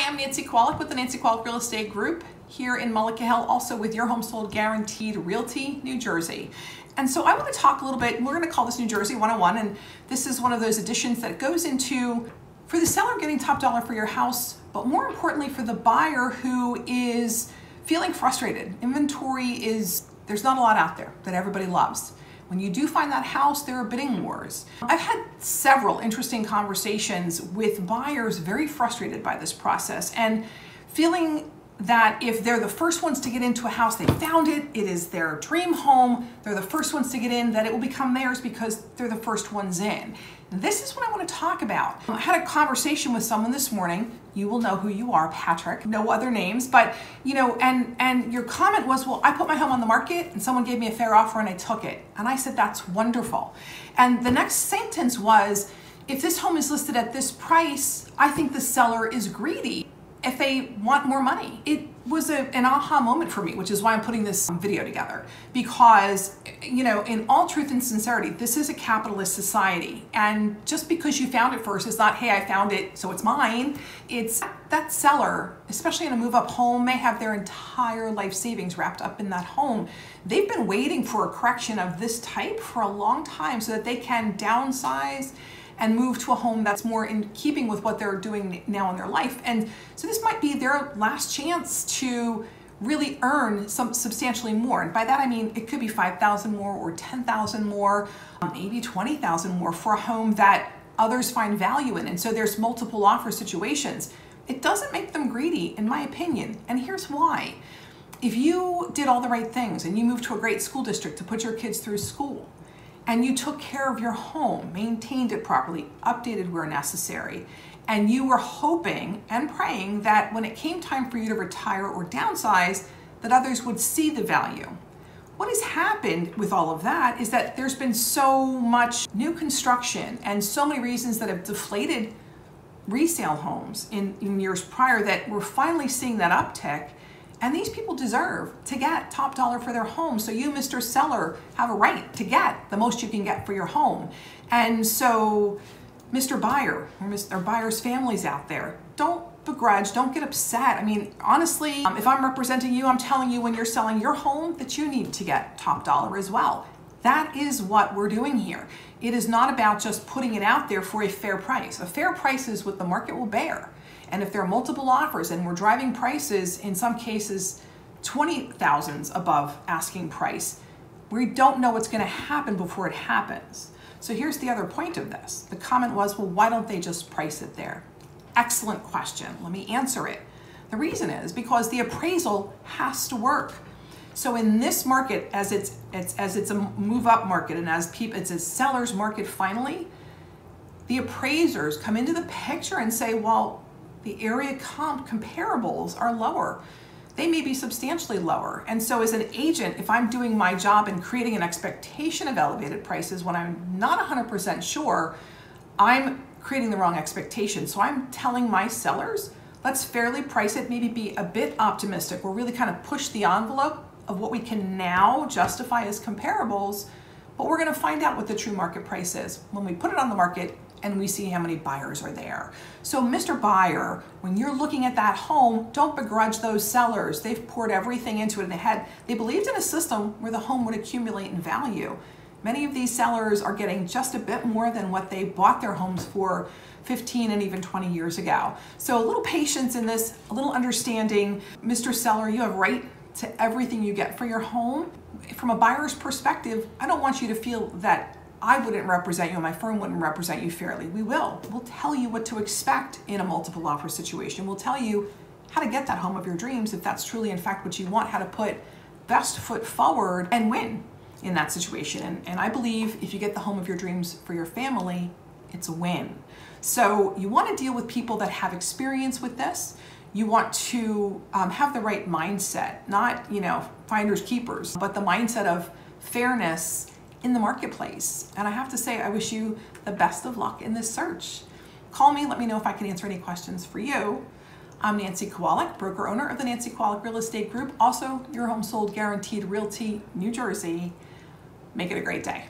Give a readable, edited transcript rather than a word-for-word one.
I'm Nancy Kowalik with the Nancy Kowalik Real Estate Group here in Mullica Hill, also with your home sold guaranteed Realty, New Jersey. And so I want to talk a little bit, we're going to call this New Jersey 101, and this is one of those editions that goes into for the seller getting top dollar for your house, but more importantly for the buyer who is feeling frustrated. There's not a lot out there that everybody loves. When you do find that house, there are bidding wars. I've had several interesting conversations with buyers very frustrated by this process and feeling that if they're the first ones to get into a house, they found it, it is their dream home, they're the first ones to get in, that it will become theirs because they're the first ones in. This is what I want to talk about. I had a conversation with someone this morning. You will know who you are, Patrick. No other names, but you know, and your comment was, well, I put my home on the market and someone gave me a fair offer and I took it. And I said, that's wonderful. And the next sentence was, if this home is listed at this price, I think the seller is greedy if they want more money. It was an aha moment for me, which is why I'm putting this video together. Because, you know, in all truth and sincerity, this is a capitalist society. And just because you found it first is not, hey, I found it, so it's mine. It's that seller, especially in a move-up home, may have their entire life savings wrapped up in that home. They've been waiting for a correction of this type for a long time so that they can downsize and move to a home that's more in keeping with what they're doing now in their life. And so this might be their last chance to really earn some substantially more. And by that I mean it could be $5,000 more or $10,000 more, maybe $20,000 more for a home that others find value in. And so there's multiple offer situations. It doesn't make them greedy, in my opinion. And here's why. If you did all the right things and you moved to a great school district to put your kids through school, and you took care of your home, maintained it properly, updated where necessary, and you were hoping and praying that when it came time for you to retire or downsize, that others would see the value. What has happened with all of that is that there's been so much new construction and so many reasons that have deflated resale homes in years prior that we're finally seeing that uptick. And these people deserve to get top dollar for their home. So you, Mr. Seller, have a right to get the most you can get for your home. And so, Mr. Buyer, or buyers' families out there, don't begrudge, don't get upset. I mean, honestly, if I'm representing you, I'm telling you when you're selling your home that you need to get top dollar as well. That is what we're doing here. It is not about just putting it out there for a fair price. A fair price is what the market will bear. And if there are multiple offers and we're driving prices, in some cases, 20,000s above asking price, we don't know what's going to happen before it happens. So here's the other point of this. The comment was, well, why don't they just price it there? Excellent question. Let me answer it. The reason is because the appraisal has to work. So in this market, as it's a move-up market and it's a seller's market finally, the appraisers come into the picture and say, well, the area comparables are lower. They may be substantially lower. And so as an agent, if I'm doing my job and creating an expectation of elevated prices when I'm not 100% sure, I'm creating the wrong expectation. So I'm telling my sellers, let's fairly price it, maybe be a bit optimistic, or really kind of push the envelope of what we can now justify as comparables, but we're gonna find out what the true market price is when we put it on the market and we see how many buyers are there. So Mr. Buyer, when you're looking at that home, don't begrudge those sellers. They've poured everything into it and they believed in a system where the home would accumulate in value. Many of these sellers are getting just a bit more than what they bought their homes for 15 and even 20 years ago. So a little patience in this, a little understanding. Mr. Seller, you have right to everything you get for your home. From a buyer's perspective, I don't want you to feel that I wouldn't represent you and my firm wouldn't represent you fairly. We will. We'll tell you what to expect in a multiple offer situation. We'll tell you how to get that home of your dreams if that's truly in fact what you want, how to put best foot forward and win in that situation. And I believe if you get the home of your dreams for your family, it's a win. So you want to deal with people that have experience with this. You want to have the right mindset, not, you know, finders keepers, but the mindset of fairness in the marketplace. And I have to say, I wish you the best of luck in this search. Call me, let me know if I can answer any questions for you. I'm Nancy Kowalik, broker owner of the Nancy Kowalik Real Estate Group, also your home sold guaranteed Realty, New Jersey. Make it a great day.